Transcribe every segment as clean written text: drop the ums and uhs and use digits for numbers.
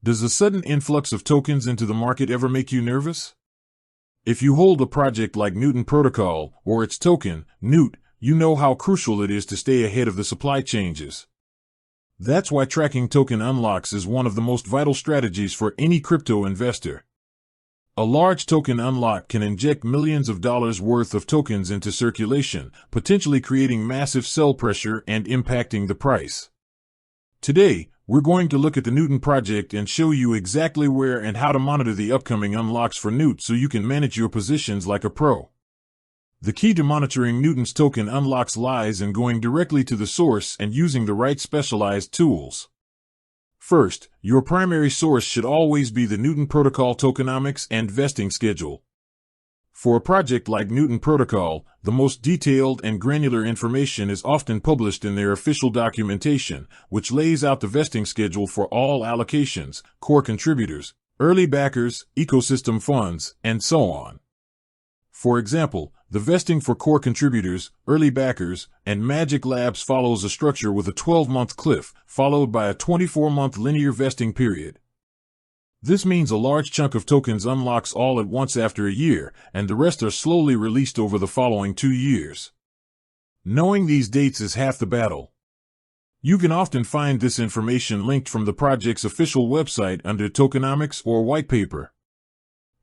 Does a sudden influx of tokens into the market ever make you nervous? If you hold a project like Newton Protocol, or its token, Newt, you know how crucial it is to stay ahead of the supply changes. That's why tracking token unlocks is one of the most vital strategies for any crypto investor. A large token unlock can inject millions of dollars worth of tokens into circulation, potentially creating massive sell pressure and impacting the price. Today, we're going to look at the Newton project and show you exactly where and how to monitor the upcoming unlocks for Newt so you can manage your positions like a pro. The key to monitoring Newton's token unlocks lies in going directly to the source and using the right specialized tools. First, your primary source should always be the Newton Protocol tokenomics and vesting schedule. For a project like Newton Protocol, the most detailed and granular information is often published in their official documentation, which lays out the vesting schedule for all allocations, core contributors, early backers, ecosystem funds, and so on. For example, the vesting for core contributors, early backers, and Magic Labs follows a structure with a 12-month cliff, followed by a 24-month linear vesting period. This means a large chunk of tokens unlocks all at once after a year, and the rest are slowly released over the following 2 years. Knowing these dates is half the battle. You can often find this information linked from the project's official website under tokenomics or white paper.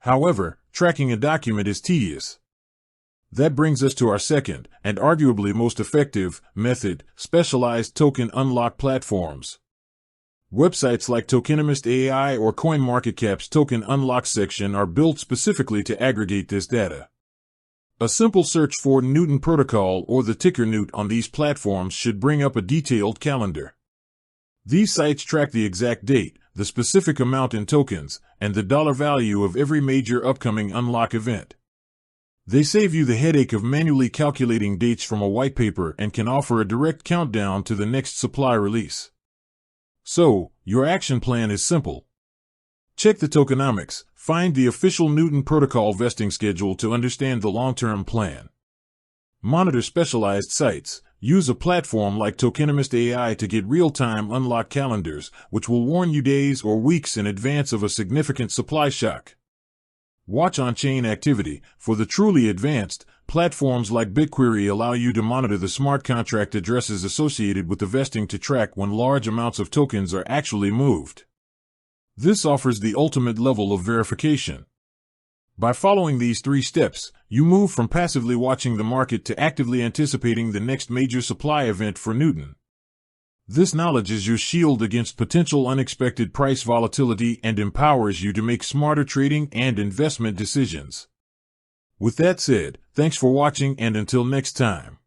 However, tracking a document is tedious. That brings us to our second, and arguably most effective, method: specialized token unlock platforms. Websites like Tokenomist AI or CoinMarketCap's token unlock section are built specifically to aggregate this data. A simple search for Newton Protocol or the ticker Newt on these platforms should bring up a detailed calendar. These sites track the exact date, the specific amount in tokens, and the dollar value of every major upcoming unlock event. They save you the headache of manually calculating dates from a white paper and can offer a direct countdown to the next supply release. So, your action plan is simple. Check the tokenomics, find the official Newton Protocol vesting schedule to understand the long-term plan. Monitor specialized sites. Use a platform like Tokenomist AI to get real-time unlock calendars, which will warn you days or weeks in advance of a significant supply shock. Watch on-chain activity. For the truly advanced, platforms like BitQuery allow you to monitor the smart contract addresses associated with the vesting to track when large amounts of tokens are actually moved. This offers the ultimate level of verification. By following these 3 steps, you move from passively watching the market to actively anticipating the next major supply event for Newton. This knowledge is your shield against potential unexpected price volatility and empowers you to make smarter trading and investment decisions. With that said, thanks for watching, and until next time.